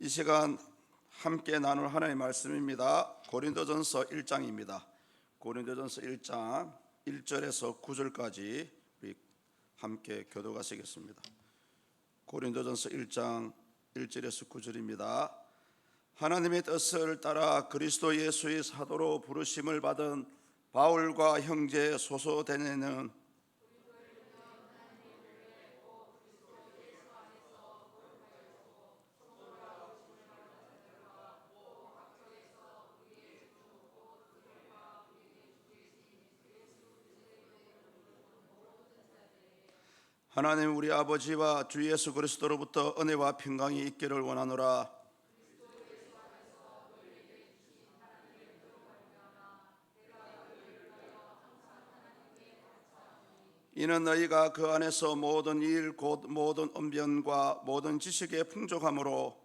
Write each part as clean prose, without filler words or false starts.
이 시간 함께 나눌 하나님의 말씀입니다. 고린도전서 1장입니다. 고린도전서 1장 1절에서 9절까지 우리 함께 교독하시겠습니다. 고린도전서 1장 1절에서 9절입니다. 하나님의 뜻을 따라 그리스도 예수의 사도로 부르심을 받은 바울과 형제 소소데네는 하나님 우리 아버지와 주 예수 그리스도로부터 은혜와 평강이 있기를 원하노라. 이는 너희가 그 안에서 모든 일 곧 모든 언변과 모든 지식의 풍족함으로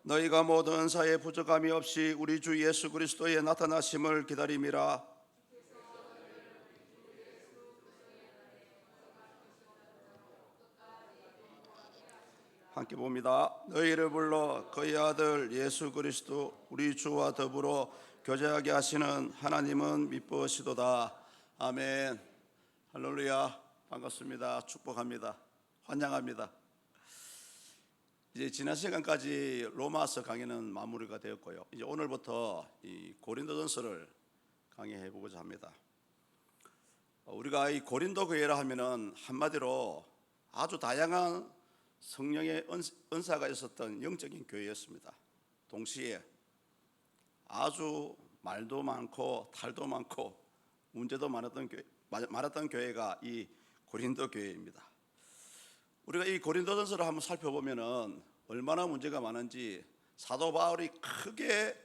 너희가 모든 은사에 부족함이 없이 우리 주 예수 그리스도의 나타나심을 기다림이라. 함께 봅니다. 너희를 불러 그의 아들 예수 그리스도 우리 주와 더불어 교제하게 하시는 하나님은 미쁘시도다. 아멘. 할렐루야. 반갑습니다. 축복합니다. 환영합니다. 이제 지난 시간까지 로마서 강의는 마무리가 되었고요. 이제 오늘부터 이 고린도전서를 강의해 보고자 합니다. 우리가 이 고린도 교회라 하면은 한마디로 아주 다양한 성령의 은사가 있었던 영적인 교회였습니다. 동시에 아주 말도 많고 탈도 많고 문제도 많았던 교회가 이 고린도 교회입니다. 우리가 이 고린도전서를 한번 살펴보면은 얼마나 문제가 많은지 사도 바울이 크게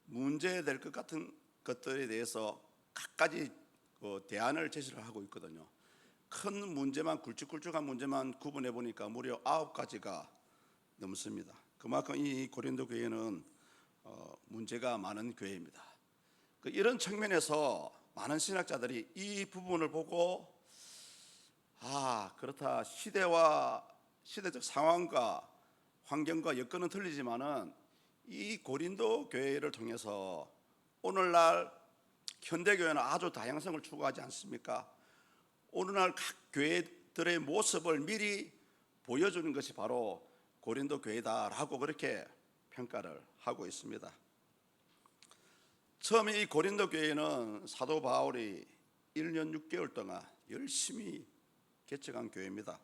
문제될 것 같은 것들에 대해서 각가지 대안을 제시를 하고 있거든요. 큰 문제만 굵직굵직한 문제만 구분해 보니까 무려 9가지가 넘습니다. 그만큼 이 고린도 교회는 문제가 많은 교회입니다. 이런 측면에서 많은 신학자들이 이 부분을 보고 그렇다, 시대적 상황과 환경과 여건은 틀리지만은 이 고린도 교회를 통해서 오늘날 현대교회는 아주 다양성을 추구하지 않습니까? 오늘날 각 교회들의 모습을 미리 보여주는 것이 바로 고린도 교회다라고 그렇게 평가를 하고 있습니다. 처음에 이 고린도 교회는 사도 바울이 1년 6개월 동안 열심히 개척한 교회입니다.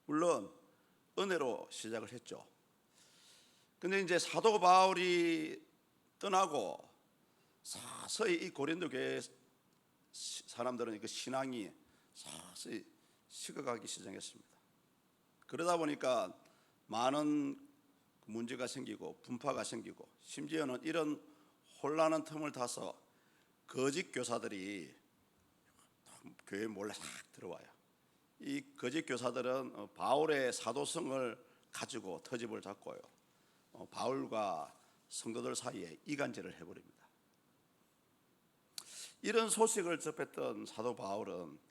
물론 은혜로 시작을 했죠. 근데 이제 사도 바울이 떠나고 서서히 이 고린도 교회 사람들은 그 신앙이 서서히 식어가기 시작했습니다. 그러다 보니까 많은 문제가 생기고 분파가 생기고 심지어는 이런 혼란한 틈을 타서 거짓 교사들이 교회에 몰래 싹 들어와요. 이 거짓 교사들은 바울의 사도성을 가지고 터집을 잡고요, 바울과 성도들 사이에 이간질을 해버립니다. 이런 소식을 접했던 사도 바울은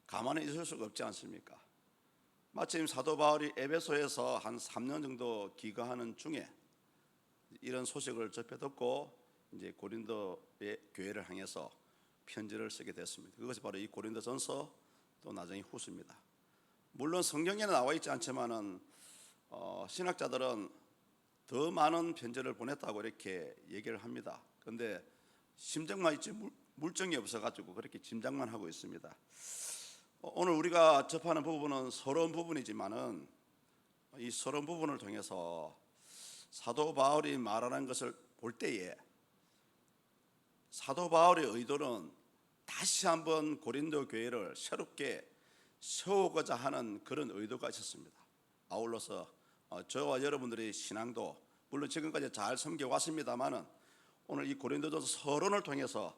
가만히 있을 수가 없지 않습니까? 마침 사도 바울이 에베소에서 한 3년 정도 기거하는 중에 이런 소식을 접해 듣고 이제 고린도의 교회를 향해서 편지를 쓰게 됐습니다. 그것이 바로 이 고린도전서 또 나중에 후서입니다. 물론 성경에는 나와 있지 않지만은 신학자들은 더 많은 편지를 보냈다고 이렇게 얘기를 합니다. 그런데 심정만 있지 물정이 없어가지고 그렇게 짐작만 하고 있습니다. 오늘 우리가 접하는 부분은 서러운 부분이지만은 이 서러운 부분을 통해서 사도 바울이 말하는 것을 볼 때에 사도 바울의 의도는 다시 한번 고린도 교회를 새롭게 세우고자 하는 그런 의도가 있었습니다. 아울러서 저와 여러분들의 신앙도 물론 지금까지 잘 섬겨왔습니다만은 오늘 이 고린도전서 서론을 통해서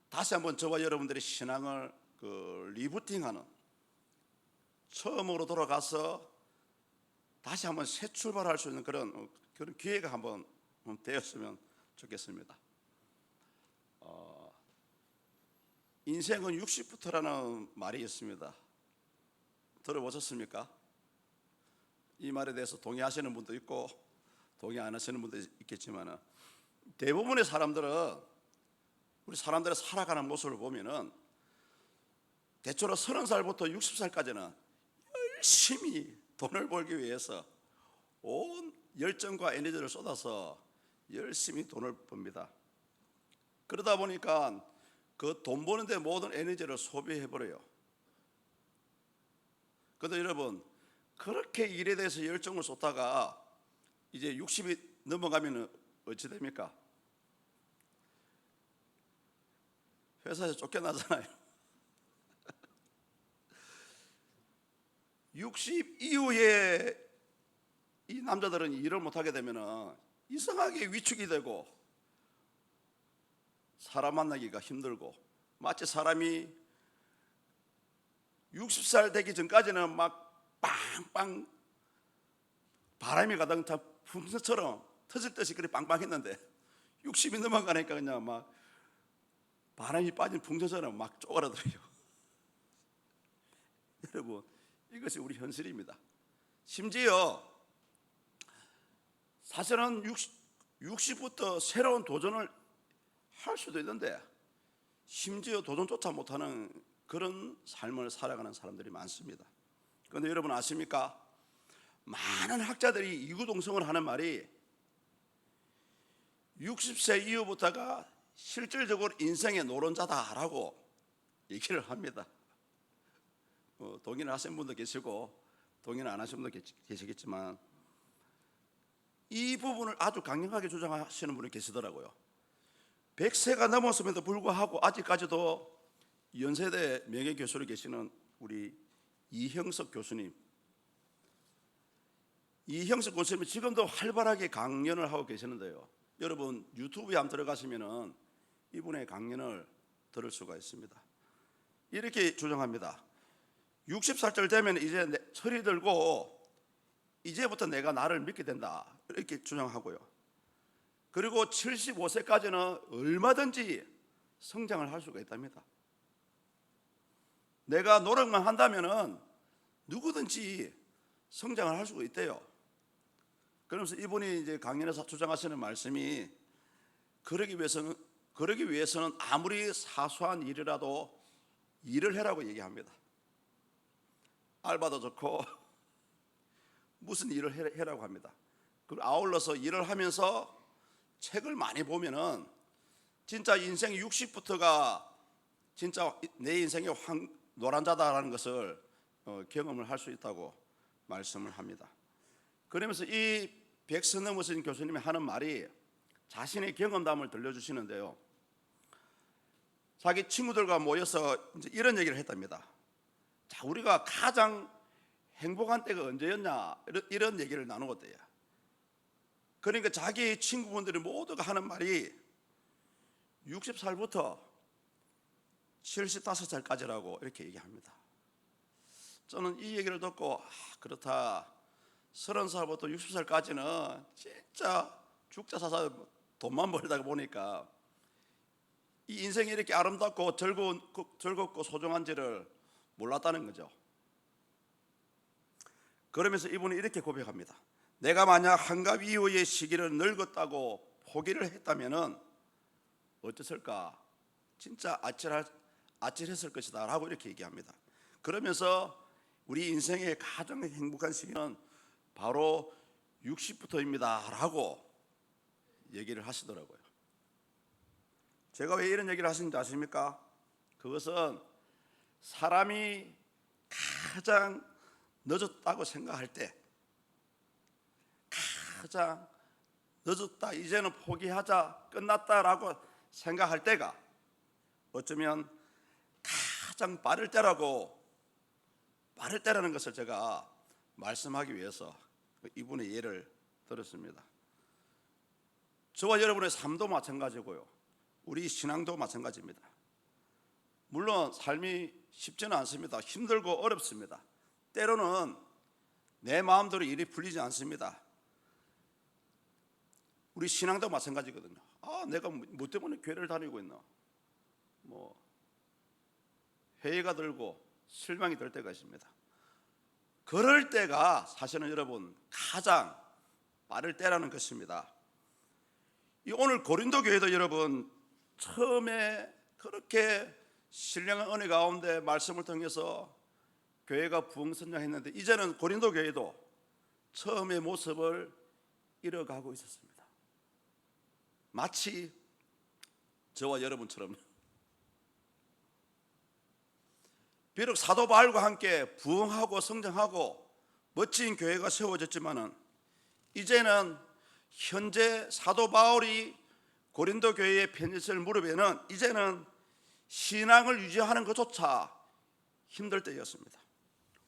다시 한번 저와 여러분들의 신앙을 리부팅하는, 처음으로 돌아가서 다시 한번 새 출발할 수 있는 그런 기회가 한번 되었으면 좋겠습니다. 인생은 60부터라는 말이 있습니다. 들어보셨습니까? 이 말에 대해서 동의하시는 분도 있고 동의 안 하시는 분도 있겠지만 대부분의 사람들은 우리 사람들의 살아가는 모습을 보면은 대체로 30살부터 60살까지는 열심히 돈을 벌기 위해서 온 열정과 에너지를 쏟아서 열심히 돈을 법니다. 그러다 보니까 그 돈 버는데 모든 에너지를 소비해버려요. 그런데 여러분, 그렇게 일에 대해서 열정을 쏟다가 이제 60이 넘어가면 어찌 됩니까? 회사에서 쫓겨나잖아요. 60 이후에 이 남자들은 일을 못하게 되면 이상하게 위축이 되고 사람 만나기가 힘들고, 마치 사람이 60살 되기 전까지는 막 빵빵 바람이 가득 풍선처럼 터질 듯이 그렇게 빵빵했는데 60이 넘어가니까 그냥 막 바람이 빠진 풍선처럼 막 쪼그라들어요. 여러분, 이것이 우리 현실입니다. 심지어 사실은 60부터 새로운 도전을 할 수도 있는데 심지어 도전조차 못하는 그런 삶을 살아가는 사람들이 많습니다. 그런데 여러분 아십니까? 많은 학자들이 이구동성을 하는 말이 60세 이후부터가 실질적으로 인생의 노른자다라고 얘기를 합니다. 동의를 하시는 분도 계시고 동의를 안 하시는 분도 계시겠지만 이 부분을 아주 강력하게 주장하시는 분이 계시더라고요. 100세가 넘었음에도 불구하고 아직까지도 연세대 명예교수로 계시는 우리 이형석 교수님, 이형석 교수님이 지금도 활발하게 강연을 하고 계시는데요, 여러분 유튜브에 한번 들어가시면 이분의 강연을 들을 수가 있습니다. 이렇게 주장합니다. 60살쯤 되면 이제 철이 들고 이제부터 내가 나를 믿게 된다, 이렇게 주장하고요. 그리고 75세까지는 얼마든지 성장을 할 수가 있답니다. 내가 노력만 한다면 누구든지 성장을 할 수가 있대요. 그러면서 이분이 이제 강연에서 주장하시는 말씀이 그러기 위해서는 아무리 사소한 일이라도 일을 해라고 얘기합니다. 알바도 좋고 무슨 일을 해라고 합니다. 그리고 아울러서 일을 하면서 책을 많이 보면은 진짜 인생 60부터가 진짜 내 인생의 노란자다라는 것을 경험을 할 수 있다고 말씀을 합니다. 그러면서 이 백선넘으신 교수님이 하는 말이 자신의 경험담을 들려주시는데요, 자기 친구들과 모여서 이제 이런 얘기를 했답니다. 자, 우리가 가장 행복한 때가 언제였냐, 이런 얘기를 나누었대요. 그러니까 자기 친구분들이 모두가 하는 말이 60살부터 75살까지라고 이렇게 얘기합니다. 저는 이 얘기를 듣고 그렇다, 30살부터 60살까지는 진짜 죽자 사자 돈만 벌다가 보니까 이 인생이 이렇게 아름답고 즐겁고 소중한지를 몰랐다는 거죠. 그러면서 이분은 이렇게 고백합니다. 내가 만약 한갑 이후의 시기를 늙었다고 포기를 했다면 어땠을까? 진짜 아찔했을 것이다 라고 이렇게 얘기합니다. 그러면서 우리 인생의 가장 행복한 시기는 바로 60부터입니다 라고 얘기를 하시더라고요. 제가 왜 이런 얘기를 하시는지 아십니까? 그것은 사람이 가장 늦었다고 생각할 때, 가장 늦었다, 이제는 포기하자, 끝났다라고 생각할 때가 어쩌면 가장 빠를 때라는 것을 제가 말씀하기 위해서 이분의 예를 들었습니다. 저와 여러분의 삶도 마찬가지고요, 우리 신앙도 마찬가지입니다. 물론 삶이 쉽지는 않습니다. 힘들고 어렵습니다. 때로는 내 마음대로 일이 풀리지 않습니다. 우리 신앙도 마찬가지거든요. 내가 뭐 때문에 교회를 다니고 있나, 회의가 들고 실망이 될 때가 있습니다. 그럴 때가 사실은 여러분 가장 빠를 때라는 것입니다. 이 오늘 고린도 교회도 여러분 처음에 그렇게 신령한 은혜 가운데 말씀을 통해서 교회가 부흥선장했는데 이제는 고린도 교회도 처음의 모습을 잃어가고 있었습니다. 마치 저와 여러분처럼 비록 사도 바울과 함께 부흥하고 성장하고 멋진 교회가 세워졌지만은 이제는 현재 사도 바울이 고린도 교회의 편지를 무릎에는 이제는 신앙을 유지하는 것조차 힘들 때였습니다.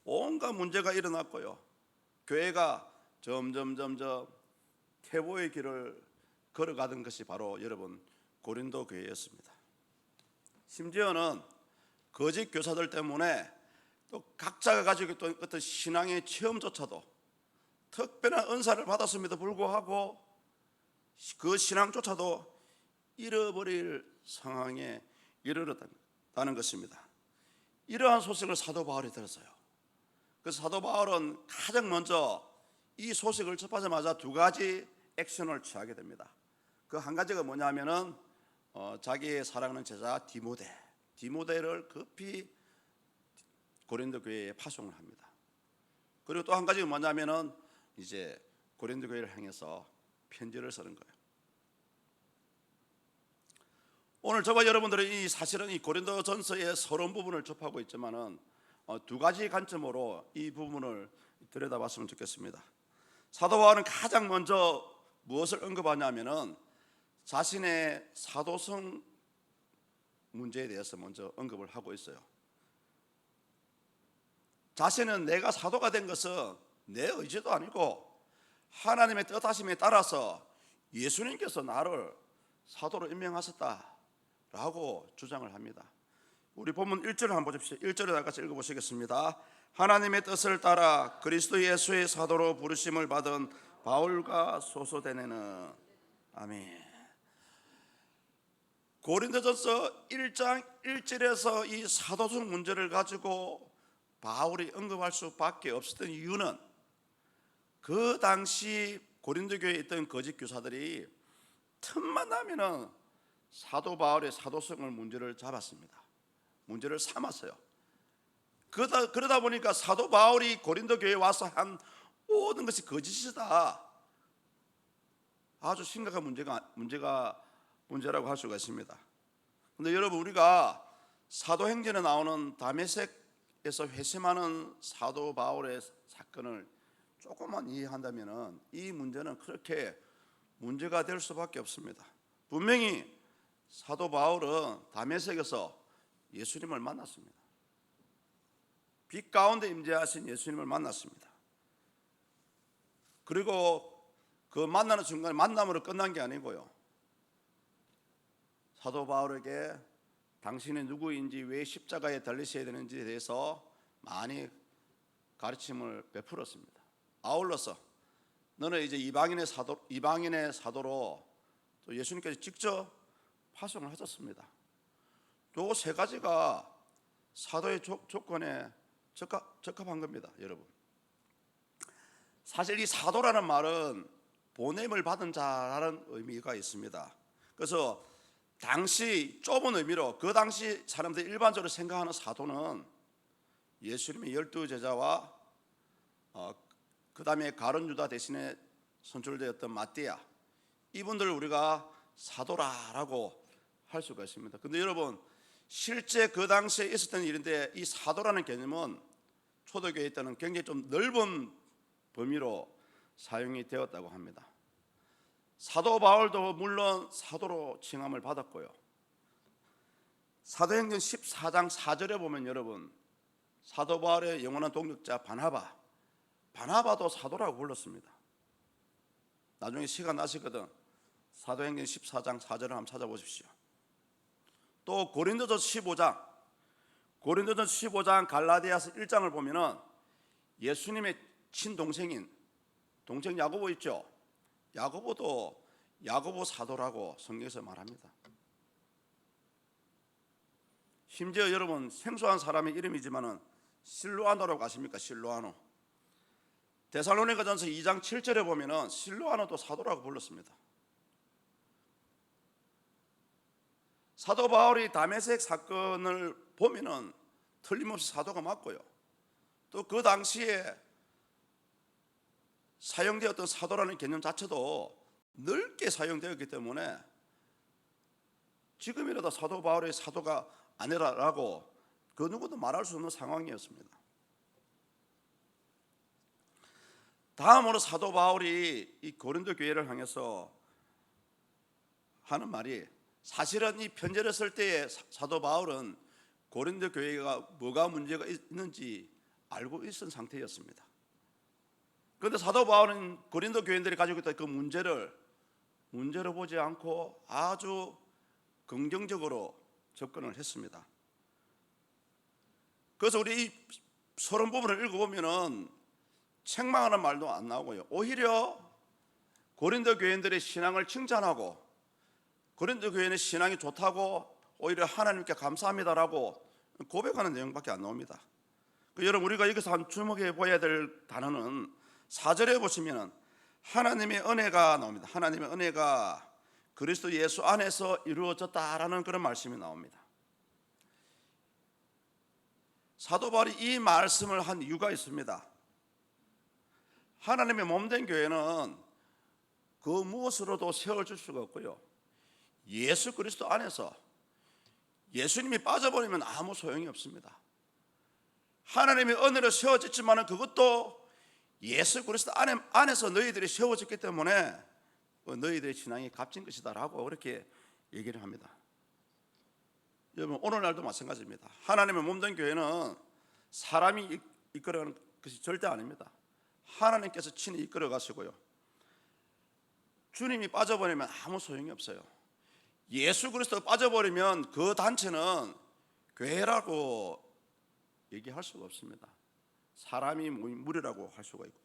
온갖 문제가 일어났고요. 교회가 점점 퇴보의 길을 걸어가던 것이 바로 여러분 고린도 교회였습니다. 심지어는 거짓 교사들 때문에 또 각자가 가지고 있던 어떤 신앙의 체험조차도 특별한 은사를 받았음에도 불구하고 그 신앙조차도 잃어버릴 상황에 이르렀다는 것입니다. 이러한 소식을 사도 바울이 들었어요. 그래서 사도 바울은 가장 먼저 이 소식을 접하자마자 두 가지 액션을 취하게 됩니다. 그 한 가지가 뭐냐면은 자기의 사랑하는 제자 디모데를 급히 고린도 교회에 파송을 합니다. 그리고 또 한 가지가 뭐냐면은 이제 고린도 교회를 향해서 편지를 쓰는 거예요. 오늘 저와 여러분들은 이 사실은 이 고린도전서의 서론 부분을 접하고 있지만은 두 가지 관점으로 이 부분을 들여다봤으면 좋겠습니다. 사도 바울은 가장 먼저 무엇을 언급하냐면은 자신의 사도성 문제에 대해서 먼저 언급을 하고 있어요. 자신은 내가 사도가 된 것은 내 의지도 아니고 하나님의 뜻하심에 따라서 예수님께서 나를 사도로 임명하셨다라고 주장을 합니다. 우리 본문 1절을 한번 보십시오. 1절에 같이 읽어보시겠습니다. 하나님의 뜻을 따라 그리스도 예수의 사도로 부르심을 받은 바울과 소소대네는 아멘. 고린도전서 1장 1절에서 이 사도성 문제를 가지고 바울이 언급할 수밖에 없었던 이유는 그 당시 고린도 교회에 있던 거짓 교사들이 틈만 나면은 사도 바울의 사도성을 문제를 잡았습니다. 문제를 삼았어요. 그러다 보니까 사도 바울이 고린도 교회에 와서 한 모든 것이 거짓이다. 아주 심각한 문제라고 할 수가 있습니다. 그런데 여러분, 우리가 사도행전에 나오는 다메섹에서 회심하는 사도 바울의 사건을 조금만 이해한다면 이 문제는 그렇게 문제가 될 수밖에 없습니다. 분명히 사도 바울은 다메섹에서 예수님을 만났습니다. 빛 가운데 임재하신 예수님을 만났습니다. 그리고 그 만나는 순간 만남으로 끝난 게 아니고요, 사도 바울에게 당신이 누구인지 왜 십자가에 달리셔야 되는지에 대해서 많이 가르침을 베풀었습니다. 아울러서 너는 이제 이방인의 사도로 또 예수님께서 직접 파송을 하셨습니다. 또 세 가지가 사도의 조건에 적합한 겁니다, 여러분. 사실 이 사도라는 말은 보냄을 받은 자라는 의미가 있습니다. 그래서 당시 좁은 의미로 그 당시 사람들이 일반적으로 생각하는 사도는 예수님의 12제자와 그 다음에 가룟 유다 대신에 선출되었던 마띠아, 이분들을 우리가 사도라라고 할 수가 있습니다. 그런데 여러분, 실제 그 당시에 있었던 일인데 이 사도라는 개념은 초대교회에 있다는 굉장히 좀 넓은 범위로 사용이 되었다고 합니다. 사도 바울도 물론 사도로 칭함을 받았고요, 사도행전 14장 4절에 보면 여러분, 사도 바울의 영원한 동역자 바나바도 사도라고 불렀습니다. 나중에 시간 나시거든 사도행전 14장 4절을 한번 찾아보십시오. 또 고린도전서 15장 갈라디아서 1장을 보면은 예수님의 친동생인 동생 야고보 있죠. 야고보도 야고보 사도라고 성경에서 말합니다. 심지어 여러분, 생소한 사람의 이름이지만은 실로아노라고 아십니까? 실로아노. 데살로니가전서 2장 7절에 보면은 실로아노도 사도라고 불렀습니다. 사도 바울이 다메섹 사건을 보면은 틀림없이 사도가 맞고요. 또 그 당시에 사용되었던 사도라는 개념 자체도 넓게 사용되었기 때문에 지금이라도 사도 바울의 사도가 아니라고 그 누구도 말할 수 없는 상황이었습니다. 다음으로 사도 바울이 이 고린도 교회를 향해서 하는 말이, 사실은 이 편지를 쓸 때에 사도 바울은 고린도 교회가 뭐가 문제가 있는지 알고 있었던 상태였습니다. 그런데 사도 바울은 고린도 교인들이 가지고 있던 그 문제로 보지 않고 아주 긍정적으로 접근을 했습니다. 그래서 우리 이 서론 부분을 읽어보면은 책망하는 말도 안 나오고요. 오히려 고린도 교인들의 신앙을 칭찬하고 고린도 교인의 신앙이 좋다고 오히려 하나님께 감사합니다라고 고백하는 내용밖에 안 나옵니다. 여러분, 우리가 여기서 한 주목해 보아야 될 단어는 4절에 보시면 하나님의 은혜가 나옵니다. 하나님의 은혜가 그리스도 예수 안에서 이루어졌다라는 그런 말씀이 나옵니다. 사도 바울이 이 말씀을 한 이유가 있습니다. 하나님의 몸된 교회는 그 무엇으로도 세워줄 수가 없고요, 예수 그리스도 안에서 예수님이 빠져버리면 아무 소용이 없습니다. 하나님의 은혜로 세워졌지만 그것도 예수 그리스도 안에서 너희들이 세워졌기 때문에 너희들의 신앙이 값진 것이다 라고 그렇게 얘기를 합니다. 여러분, 오늘날도 마찬가지입니다. 하나님의 몸된 교회는 사람이 이끌어가는 것이 절대 아닙니다. 하나님께서 친히 이끌어 가시고요, 주님이 빠져버리면 아무 소용이 없어요. 예수 그리스도 빠져버리면 그 단체는 교회라고 얘기할 수가 없습니다. 사람이 모인 무리라고 할 수가 있고,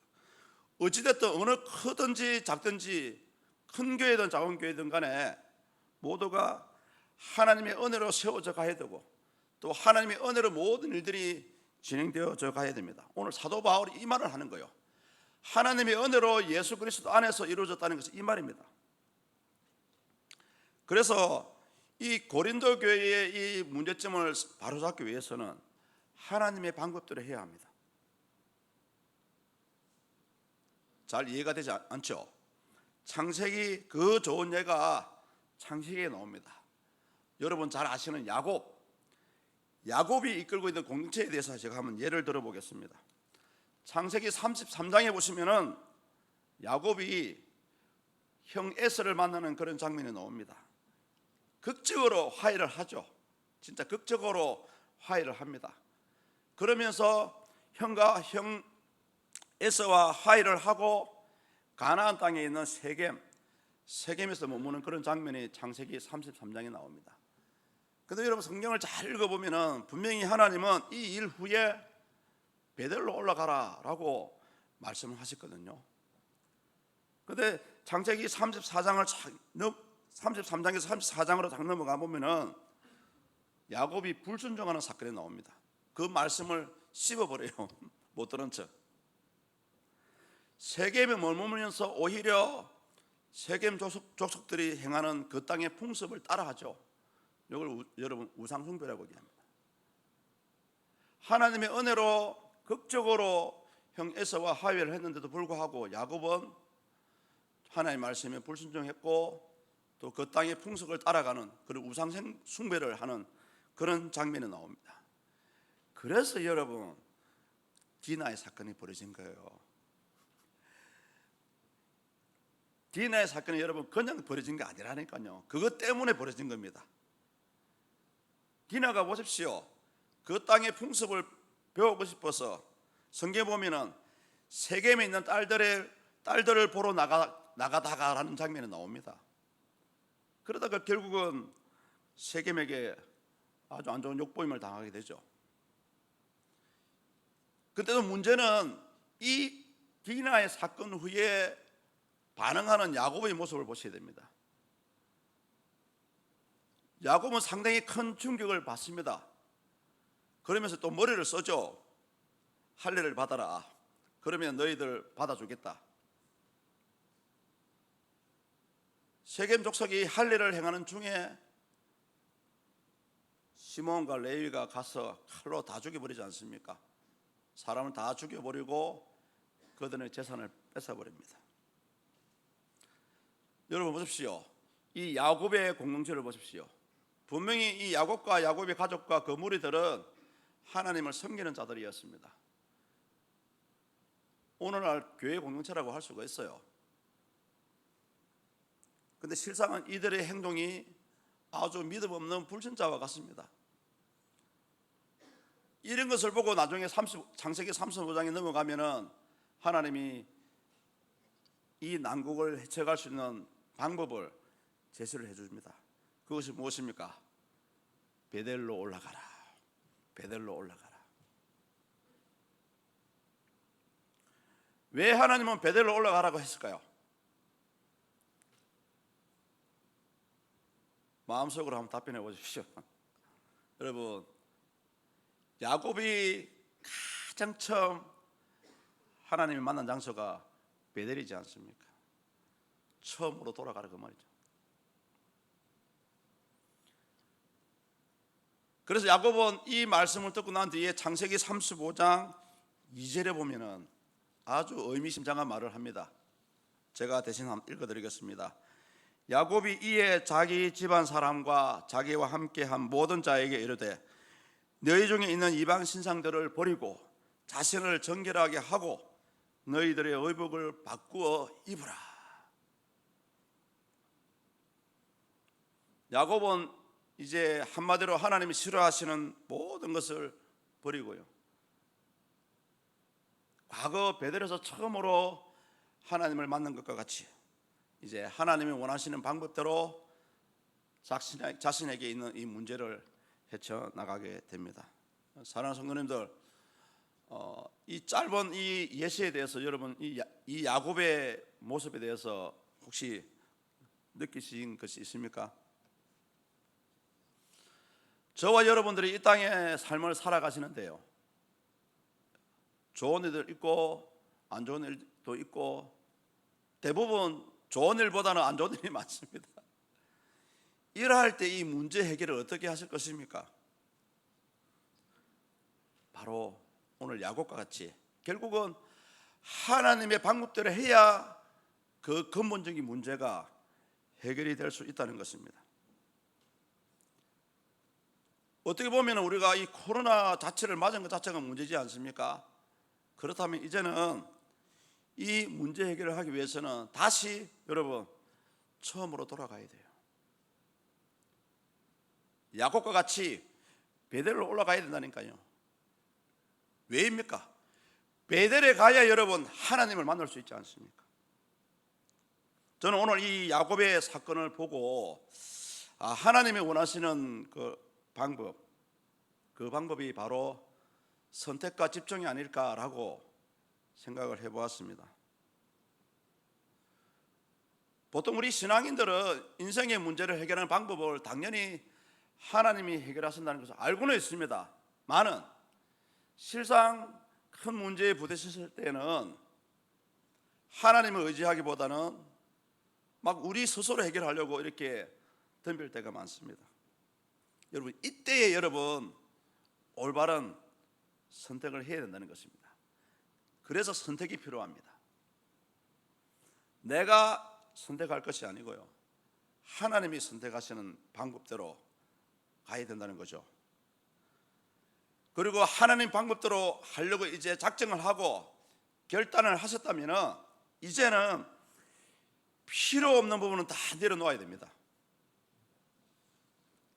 어찌됐든 어느 크든지 작든지 큰 교회든 작은 교회든 간에 모두가 하나님의 은혜로 세워져 가야 되고 또 하나님의 은혜로 모든 일들이 진행되어져 가야 됩니다. 오늘 사도 바울이 이 말을 하는 거예요. 하나님의 은혜로 예수 그리스도 안에서 이루어졌다는 것은 이 말입니다. 그래서 이 고린도 교회의 이 문제점을 바로잡기 위해서는 하나님의 방법대로 해야 합니다. 잘 이해가 되지 않죠? 창세기, 그 좋은 예가 창세기에 나옵니다. 여러분 잘 아시는 야곱이 이끌고 있는 공동체에 대해서 제가 한번 예를 들어보겠습니다. 창세기 33장에 보시면은 야곱이 형 에서를 만나는 그런 장면이 나옵니다. 극적으로 화해를 하죠. 진짜 극적으로 화해를 합니다. 그러면서 형 에서와 화해를 하고 가나안 땅에 있는 세겜에서 머무는 그런 장면이 창세기 33장에 나옵니다. 그런데 여러분, 성경을 잘 읽어보면 분명히 하나님은 이 일 후에 베델로 올라가라 라고 말씀을 하셨거든요. 그런데 창세기 33장에서 34장으로 딱 넘어가 보면은 야곱이 불순종하는 사건이 나옵니다. 그 말씀을 씹어버려요. 못 들은 척. 세겜에 머무면서 오히려 세겜 족속들이 행하는 그 땅의 풍습을 따라하죠. 이걸 여러분 우상숭배라고 얘기합니다. 하나님의 은혜로 극적으로 형 에서와 화해를 했는데도 불구하고 야곱은 하나님의 말씀에 불순종했고 또 그 땅의 풍속을 따라가는 그런 우상숭배를 하는 그런 장면이 나옵니다. 그래서 여러분, 디나의 사건이 벌어진 거예요. 디나의 사건이 여러분 그냥 벌어진 게 아니라니까요. 그것 때문에 벌어진 겁니다. 디나가 보십시오. 그 땅의 풍습을 배우고 싶어서 성경에 보면은 세겜에 있는 딸들을 보러 나가다가라는 장면이 나옵니다. 그러다가 결국은 세겜에게 아주 안 좋은 욕보임을 당하게 되죠. 그때도 문제는 이 디나의 사건 후에 반응하는 야곱의 모습을 보셔야 됩니다. 야곱은 상당히 큰 충격을 받습니다. 그러면서 또 머리를 써죠. 할례를 받아라. 그러면 너희들 받아주겠다. 세겜 족속이 할 일을 행하는 중에 시몬과 레위가 가서 칼로 다 죽여버리지 않습니까? 사람을 다 죽여버리고 그들의 재산을 뺏어버립니다. 여러분 보십시오. 이 야곱의 공동체를 보십시오. 분명히 이 야곱과 야곱의 가족과 그 무리들은 하나님을 섬기는 자들이었습니다. 오늘날 교회 공동체라고 할 수가 있어요. 그런데 실상은 이들의 행동이 아주 믿음 없는 불신자와 같습니다. 이런 것을 보고 나중에 창세기 35장에 넘어가면은 하나님이 이 난국을 헤쳐갈 수 있는 방법을 제시를 해줍니다. 그것이 무엇입니까? 베델로 올라가라. 베델로 올라가라. 왜 하나님은 베델로 올라가라고 했을까요? 마음속으로 한번 답변해 보십시오. 여러분, 야곱이 가장 처음 하나님이 만난 장소가 베델이지 않습니까? 처음으로 돌아가라 그 말이죠. 그래서 야곱은 이 말씀을 듣고 난 뒤에 창세기 35장 2절에 보면은 아주 의미심장한 말을 합니다. 제가 대신 한번 읽어드리겠습니다. 야곱이 이에 자기 집안 사람과 자기와 함께한 모든 자에게 이르되 너희 중에 있는 이방 신상들을 버리고 자신을 정결하게 하고 너희들의 의복을 바꾸어 입으라. 야곱은 이제 한마디로 하나님이 싫어하시는 모든 것을 버리고요, 과거 베델에서 처음으로 하나님을 만난 것과 같이 이제 하나님이 원하시는 방법대로 자신에게 있는 이 문제를 헤쳐나가게 됩니다. 사랑하는 성도님들, 이 짧은 이 예시에 대해서 여러분 이 야곱의 모습에 대해서 혹시 느끼신 것이 있습니까? 저와 여러분들이 이 땅의 삶을 살아가시는데요, 좋은 일도 있고 안 좋은 일도 있고 대부분 좋은 일보다는 안 좋은 일이 많습니다. 이러할 때 이 문제 해결을 어떻게 하실 것입니까? 바로 오늘 야곱과 같이 결국은 하나님의 방법대로 해야 그 근본적인 문제가 해결이 될 수 있다는 것입니다. 어떻게 보면 우리가 이 코로나 자체를 맞은 것 자체가 문제지 않습니까? 그렇다면 이제는 이 문제 해결을 하기 위해서는 다시 여러분 처음으로 돌아가야 돼요. 야곱과 같이 베델로 올라가야 된다니까요. 왜입니까? 베델에 가야 여러분 하나님을 만날 수 있지 않습니까? 저는 오늘 이 야곱의 사건을 보고 하나님이 원하시는 그 방법이 바로 선택과 집중이 아닐까라고 생각을 해보았습니다. 보통 우리 신앙인들은 인생의 문제를 해결하는 방법을 당연히 하나님이 해결하신다는 것을 알고는 있습니다. 많은 실상 큰 문제에 부딪혔을 때는 하나님을 의지하기보다는 막 우리 스스로 해결하려고 이렇게 덤빌 때가 많습니다. 여러분, 이때에 여러분 올바른 선택을 해야 된다는 것입니다. 그래서 선택이 필요합니다. 내가 선택할 것이 아니고요, 하나님이 선택하시는 방법대로 가야 된다는 거죠. 그리고 하나님 방법대로 하려고 이제 작정을 하고 결단을 하셨다면 이제는 필요 없는 부분은 다 내려놓아야 됩니다.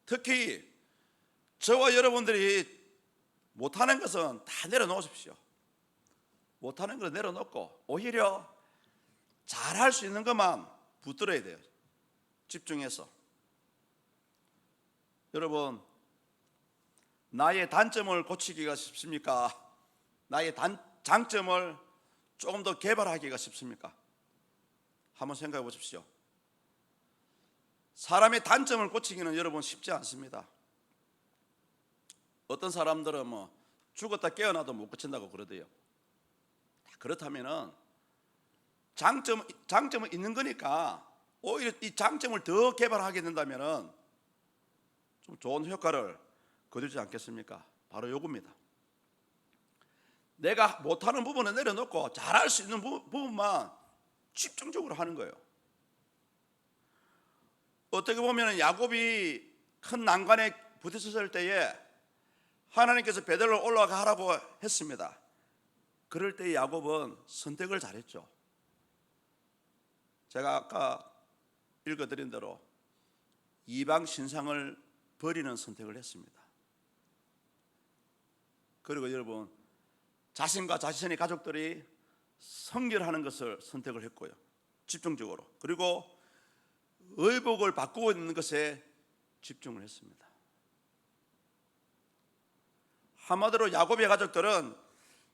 특히 저와 여러분들이 못하는 것은 다 내려놓으십시오. 못하는 걸 내려놓고 오히려 잘할 수 있는 것만 붙들어야 돼요. 집중해서. 여러분, 나의 단점을 고치기가 쉽습니까? 나의 장점을 조금 더 개발하기가 쉽습니까? 한번 생각해 보십시오. 사람의 단점을 고치기는 여러분 쉽지 않습니다. 어떤 사람들은 죽었다 깨어나도 못 고친다고 그러대요. 그렇다면은 장점은 있는 거니까 오히려 이 장점을 더 개발하게 된다면은 좀 좋은 효과를 거두지 않겠습니까? 바로 요겁니다. 내가 못하는 부분은 내려놓고 잘할 수 있는 부분만 집중적으로 하는 거예요. 어떻게 보면 야곱이 큰 난관에 부딪혔을 때에 하나님께서 베델로 올라가라고 했습니다. 그럴 때 야곱은 선택을 잘했죠. 제가 아까 읽어드린 대로 이방 신상을 버리는 선택을 했습니다. 그리고 여러분, 자신과 자신의 가족들이 성결하는 것을 선택을 했고요. 집중적으로. 그리고 의복을 바꾸고 있는 것에 집중을 했습니다. 한마디로 야곱의 가족들은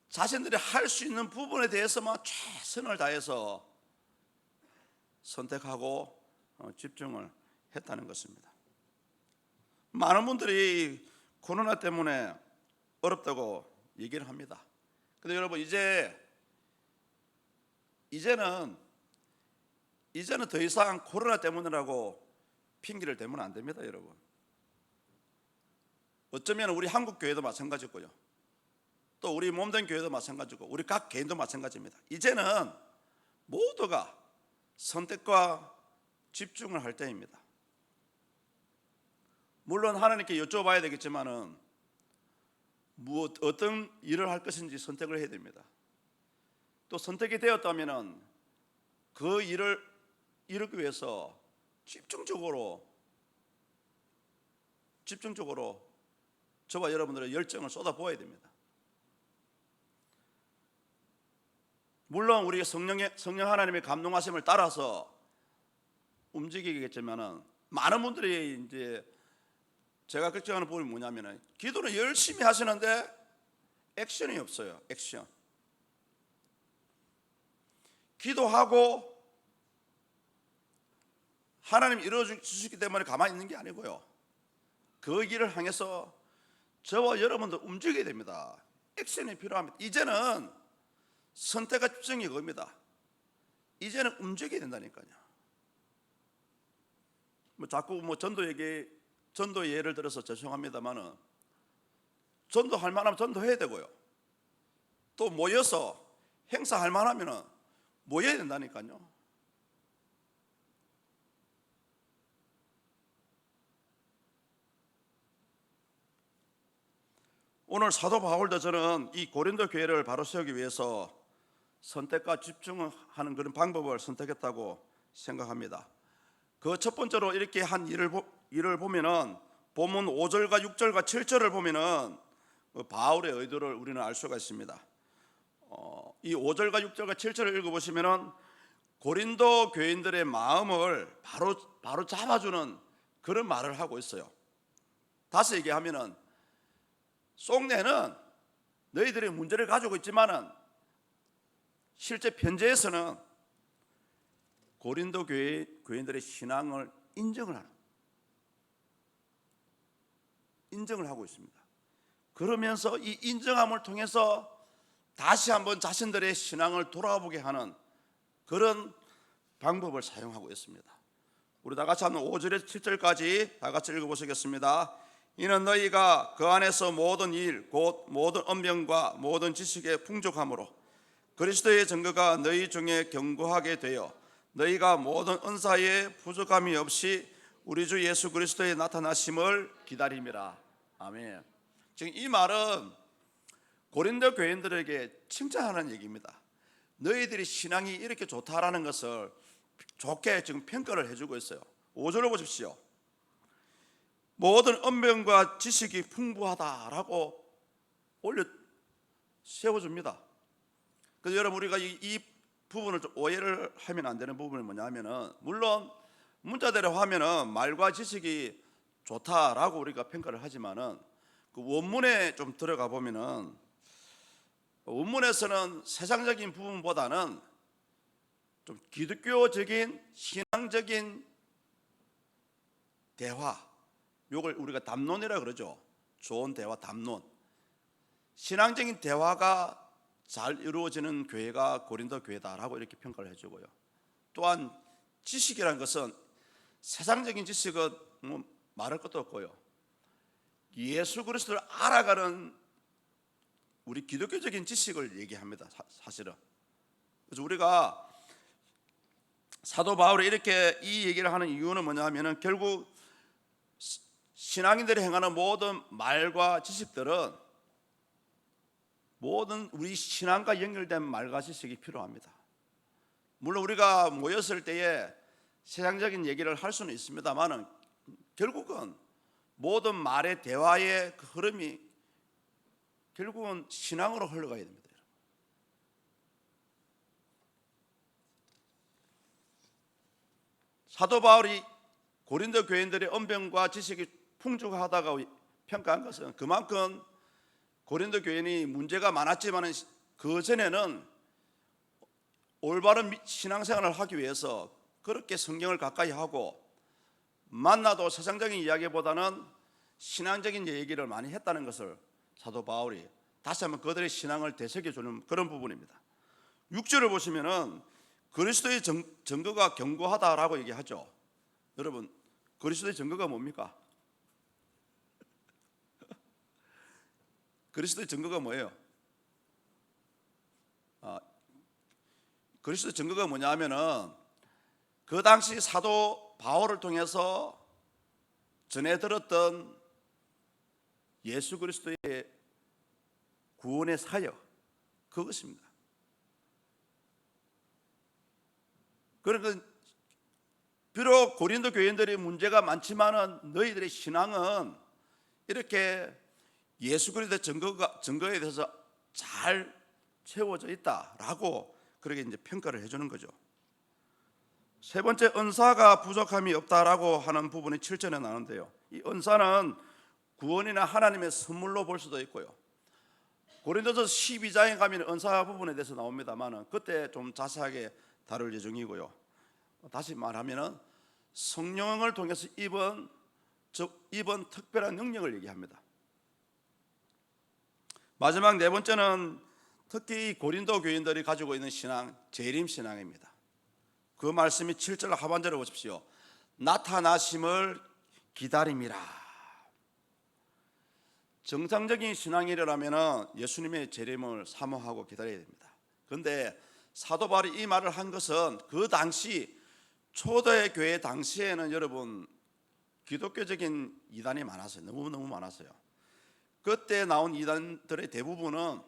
자신들이 할 수 있는 부분에 대해서만 최선을 다해서 선택하고 집중을 했다는 것입니다. 많은 분들이 코로나 때문에 어렵다고 얘기를 합니다. 근데 여러분, 이제는 더 이상 코로나 때문이라고 핑계를 대면 안 됩니다, 여러분. 어쩌면 우리 한국 교회도 마찬가지고요. 또 우리 몸된 교회도 마찬가지고 우리 각 개인도 마찬가지입니다. 이제는 모두가 선택과 집중을 할 때입니다. 물론 하나님께 여쭤봐야 되겠지만은 어떤 일을 할 것인지 선택을 해야 됩니다. 또 선택이 되었다면은 그 일을 이루기 위해서 집중적으로 저와 여러분들의 열정을 쏟아부어야 됩니다. 물론 우리가 성령 하나님의 감동하심을 따라서 움직이겠지만은 많은 분들이 이제 제가 걱정하는 부분이 뭐냐면은 기도는 열심히 하시는데 액션이 없어요. 액션. 기도하고 하나님 이루어 주시기 때문에 가만히 있는 게 아니고요. 그 길을 향해서 저와 여러분도 움직여야 됩니다. 액션이 필요합니다. 이제는 선택과 집중이 그겁니다. 이제는 움직여야 된다니까요. 자꾸 전도 예를 들어서 죄송합니다만은 전도할 만하면 전도해야 되고요. 또 모여서 행사할 만하면은 모여야 된다니까요. 오늘 사도 바울도 저는 이 고린도 교회를 바로 세우기 위해서 선택과 집중하는 그런 방법을 선택했다고 생각합니다. 그 첫 번째로 이렇게 한 일을 보면은 본문 5절과 6절과 7절을 보면은 바울의 의도를 우리는 알 수가 있습니다. 이 5절과 6절과 7절을 읽어보시면은 고린도 교인들의 마음을 바로 잡아주는 그런 말을 하고 있어요. 다시 얘기하면은 속내는 너희들이 문제를 가지고 있지만은 실제 편지에서는 고린도 교인들의 신앙을 인정을 하고 있습니다. 그러면서 이 인정함을 통해서 다시 한번 자신들의 신앙을 돌아보게 하는 그런 방법을 사용하고 있습니다. 우리 다 같이 한번 5절에서 7절까지 다 같이 읽어보시겠습니다. 이는 너희가 그 안에서 모든 일 곧 모든 언변과 모든 지식에 풍족함으로 그리스도의 증거가 너희 중에 견고하게 되어 너희가 모든 은사에 부족함이 없이 우리 주 예수 그리스도의 나타나심을 기다림이라. 아멘. 지금 이 말은 고린도 교인들에게 칭찬하는 얘기입니다. 너희들이 신앙이 이렇게 좋다라는 것을 좋게 지금 평가를 해주고 있어요. 5절을 보십시오. 모든 언변과 지식이 풍부하다라고 올려 세워줍니다. 그래서 여러분 우리가 이 부분을 좀 오해를 하면 안 되는 부분이 뭐냐면은 물론 문자대로 하면은 말과 지식이 좋다라고 우리가 평가를 하지만은 그 원문에 좀 들어가 보면은 원문에서는 세상적인 부분보다는 좀 기독교적인 신앙적인 대화, 이걸 우리가 담론이라 그러죠. 좋은 대화, 담론. 신앙적인 대화가 잘 이루어지는 교회가 고린도 교회다라고 이렇게 평가를 해주고요. 또한 지식이라는 것은 세상적인 지식은 뭐 말할 것도 없고요. 예수 그리스도를 알아가는 우리 기독교적인 지식을 얘기합니다. 사실은. 그래서 우리가 사도 바울이 이렇게 이 얘기를 하는 이유는 뭐냐면은 결국 신앙인들이 행하는 모든 말과 지식들은 모든 우리 신앙과 연결된 말과 지식이 필요합니다. 물론 우리가 모였을 때에 세상적인 얘기를 할 수는 있습니다만은 결국은 모든 말의 대화의 그 흐름이 결국은 신앙으로 흘러가야 됩니다. 사도 바울이 고린도 교인들의 언변과 지식이 풍족하다고 평가한 것은 그만큼 고린도 교인이 문제가 많았지만 그 전에는 올바른 신앙생활을 하기 위해서 그렇게 성경을 가까이 하고 만나도 세상적인 이야기보다는 신앙적인 얘기를 많이 했다는 것을 사도 바울이 다시 한번 그들의 신앙을 되새겨주는 그런 부분입니다. 6절을 보시면은 그리스도의 증거가 견고하다라고 얘기하죠. 여러분, 그리스도의 증거가 뭡니까? 그리스도의 증거가 뭐예요? 그리스도의 증거가 뭐냐면은 그 당시 사도 바울을 통해서 전해 들었던 예수 그리스도의 구원의 사역, 그것입니다. 그러니까 비록 고린도 교인들이 문제가 많지만은 너희들의 신앙은 이렇게 예수 그리스도의 증거에 대해서 잘 채워져 있다라고 그렇게 이제 평가를 해주는 거죠. 세 번째, 은사가 부족함이 없다라고 하는 부분이 7절에 나오는데요. 이 은사는 구원이나 하나님의 선물로 볼 수도 있고요. 고린도서 12장에 가면 은사 부분에 대해서 나옵니다만은 그때 좀 자세하게 다룰 예정이고요. 다시 말하면은 성령을 통해서 입은 특별한 능력을 얘기합니다. 마지막 네 번째는 특히 고린도 교인들이 가지고 있는 신앙, 재림 신앙입니다. 그 말씀이 7절 하반절에 보십시오. 나타나심을 기다림이라. 정상적인 신앙이라면 예수님의 재림을 사모하고 기다려야 됩니다. 그런데 사도 바울이 이 말을 한 것은 그 당시 초대 교회 당시에는 여러분 기독교적인 이단이 많았어요. 너무 많았어요. 그때 나온 이단들의 대부분은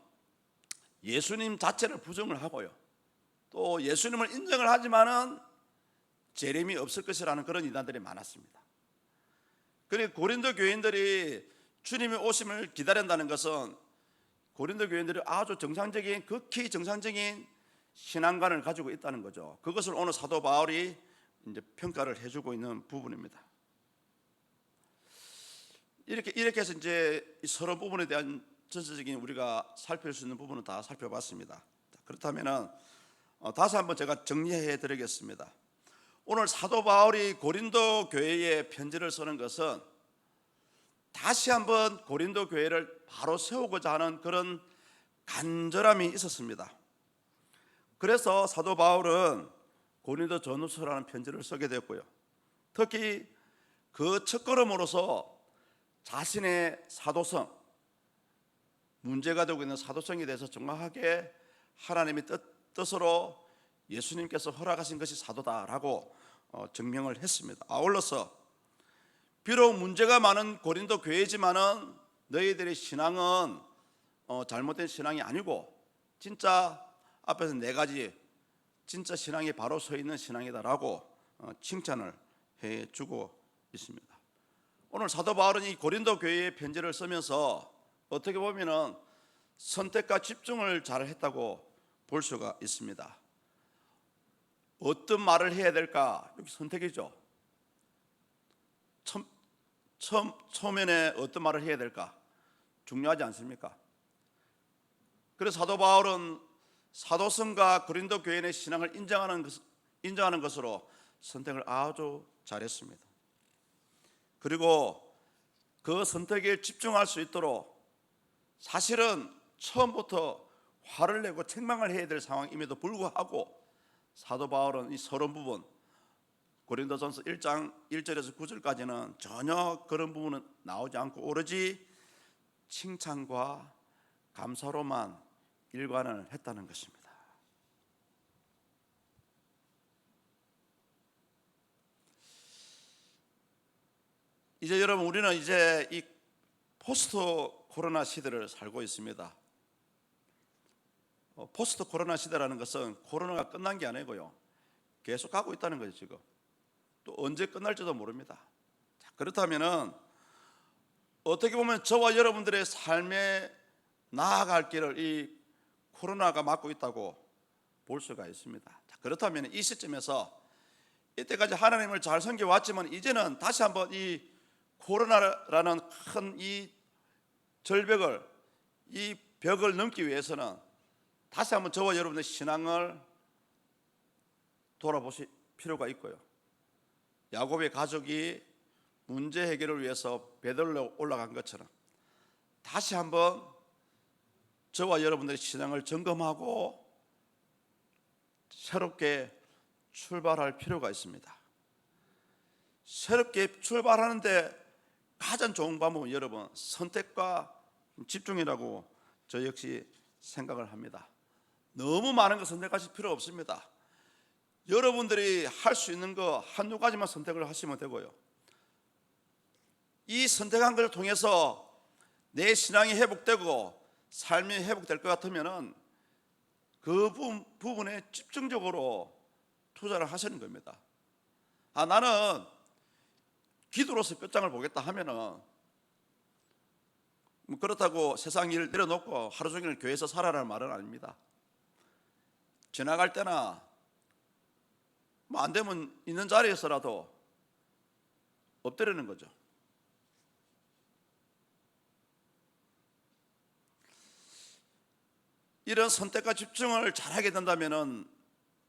예수님 자체를 부정을 하고요. 또 예수님을 인정을 하지만은 재림이 없을 것이라는 그런 이단들이 많았습니다. 그리고 고린도 교인들이 주님의 오심을 기다린다는 것은 고린도 교인들이 아주 정상적인, 극히 정상적인 신앙관을 가지고 있다는 거죠. 그것을 오늘 사도 바울이 이제 평가를 해주고 있는 부분입니다. 이렇게 해서 이제 서론 부분에 대한 전체적인 우리가 살필 수 있는 부분은 다 살펴봤습니다. 그렇다면은 다시 한번 제가 정리해 드리겠습니다. 오늘 사도 바울이 고린도 교회에 편지를 쓰는 것은 다시 한번 고린도 교회를 바로 세우고자 하는 그런 간절함이 있었습니다. 그래서 사도 바울은 고린도 전후서라는 편지를 쓰게 되었고요. 특히 그 첫걸음으로서 자신의 사도성, 문제가 되고 있는 사도성에 대해서 정확하게 하나님의 뜻으로 예수님께서 허락하신 것이 사도다라고 증명을 했습니다. 아울러서 비록 문제가 많은 고린도 교회지만은 너희들의 신앙은 잘못된 신앙이 아니고 진짜 앞에서 네 가지 진짜 신앙이 바로 서 있는 신앙이다라고 칭찬을 해주고 있습니다. 오늘 사도 바울은 이 고린도 교회에 편지를 쓰면서 어떻게 보면은 선택과 집중을 잘 했다고 볼 수가 있습니다. 어떤 말을 해야 될까? 여기 선택이죠. 처음에는 어떤 말을 해야 될까? 중요하지 않습니까? 그래서 사도 바울은 사도성과 고린도 교인의 신앙을 인정하는 것으로 선택을 아주 잘했습니다. 그리고 그 선택에 집중할 수 있도록 사실은 처음부터 화를 내고 책망을 해야 될 상황임에도 불구하고 사도 바울은 이 서론 부분 고린도전서 1장 1절에서 9절까지는 전혀 그런 부분은 나오지 않고 오로지 칭찬과 감사로만 일관을 했다는 것입니다. 이제 여러분, 우리는 이제 이 포스트 코로나 시대를 살고 있습니다. 포스트 코로나 시대라는 것은 코로나가 끝난 게 아니고요, 계속 가고 있다는 거죠. 지금 또 언제 끝날지도 모릅니다. 자, 그렇다면은 어떻게 보면 저와 여러분들의 삶에 나아갈 길을 이 코로나가 막고 있다고 볼 수가 있습니다. 자, 그렇다면 이 시점에서 이때까지 하나님을 잘 섬겨왔지만 이제는 다시 한번 이 코로나라는 큰 이 절벽을, 이 벽을 넘기 위해서는 다시 한번 저와 여러분의 신앙을 돌아보실 필요가 있고요, 야곱의 가족이 문제 해결을 위해서 베들로 올라간 것처럼 다시 한번 저와 여러분들의 신앙을 점검하고 새롭게 출발할 필요가 있습니다. 새롭게 출발하는데 가장 좋은 방법은 여러분 선택과 집중이라고 저 역시 생각을 합니다. 너무 많은 거 선택하실 필요 없습니다. 여러분들이 할 수 있는 거 한두 가지만 선택을 하시면 되고요, 이 선택한 것을 통해서 내 신앙이 회복되고 삶이 회복될 것 같으면은 그 부분에 집중적으로 투자를 하시는 겁니다. 나는 기도로서 끝장을 보겠다 하면은 그렇다고 세상 일 내려놓고 하루 종일 교회에서 살아라는 말은 아닙니다. 지나갈 때나 안 되면 있는 자리에서라도 엎드리는 거죠. 이런 선택과 집중을 잘하게 된다면은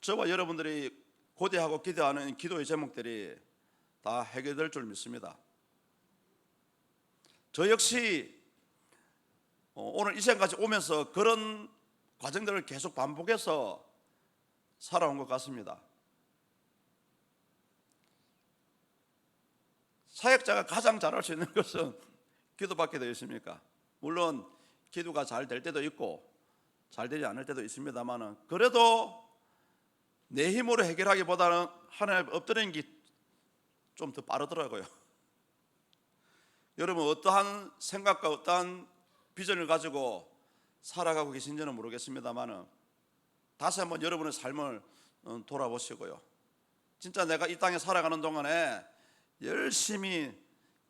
저와 여러분들이 고대하고 기도하는 기도의 제목들이 다 해결될 줄 믿습니다. 저 역시 오늘 이 시간까지 오면서 그런 과정들을 계속 반복해서 살아온 것 같습니다. 사역자가 가장 잘할 수 있는 것은 기도밖에 더 있습니까? 물론 기도가 잘 될 때도 있고 잘 되지 않을 때도 있습니다만은, 그래도 내 힘으로 해결하기보다는 하나님 엎드리는 게 좀 더 빠르더라고요. 여러분 어떠한 생각과 어떠한 비전을 가지고 살아가고 계신지는 모르겠습니다만은 다시 한번 여러분의 삶을 돌아보시고요, 진짜 내가 이 땅에 살아가는 동안에 열심히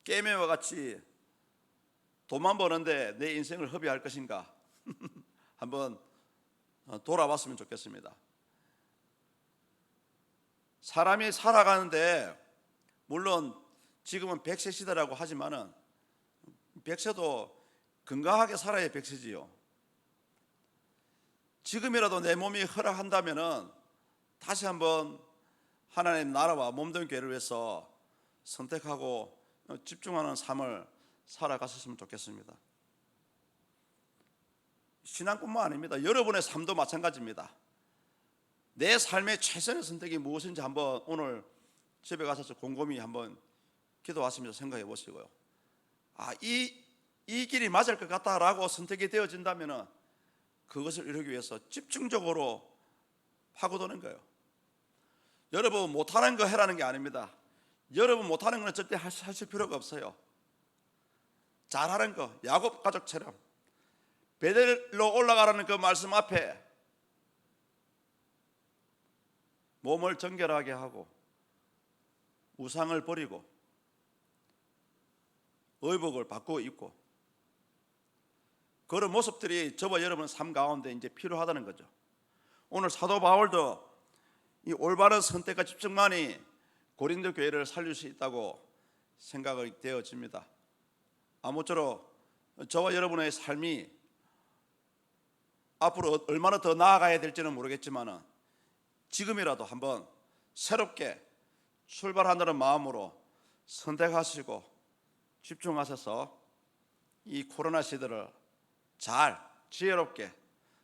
깨매와 같이 돈만 버는데 내 인생을 허비할 것인가 한번 돌아봤으면 좋겠습니다. 사람이 살아가는데 물론 지금은 100세 시대라고 하지만은 100세도 건강하게 살아야 100세지요. 지금이라도 내 몸이 허락한다면은 다시 한번 하나님 나라와 몸된 교회를 위해서 선택하고 집중하는 삶을 살아갔으면 좋겠습니다. 신앙뿐만 아닙니다. 여러분의 삶도 마찬가지입니다. 내 삶의 최선의 선택이 무엇인지 한번 오늘 집에 가서 곰곰이 한번 기도하시면서 생각해 보시고요, 이 길이 맞을 것 같다라고 선택이 되어진다면 그것을 이루기 위해서 집중적으로 파고드는 거예요. 여러분 못하는 거 해라는 게 아닙니다. 여러분 못하는 건 절대 하실 필요가 없어요. 잘하는 거, 야곱 가족처럼 베델로 올라가라는 그 말씀 앞에 몸을 정결하게 하고 우상을 버리고 의복을 바꾸어 입고, 그런 모습들이 저와 여러분 삶 가운데 이제 필요하다는 거죠. 오늘 사도 바울도 이 올바른 선택과 집중만이 고린도 교회를 살릴 수 있다고 생각이 되어집니다. 아무쪼록 저와 여러분의 삶이 앞으로 얼마나 더 나아가야 될지는 모르겠지만 지금이라도 한번 새롭게 출발한다는 마음으로 선택하시고 집중하셔서 이 코로나 시대를 잘 지혜롭게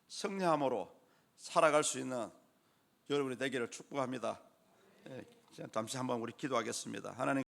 승리함으로 살아갈 수 있는 여러분이 되기를 축복합니다. 잠시 한번 우리 기도하겠습니다. 하나님.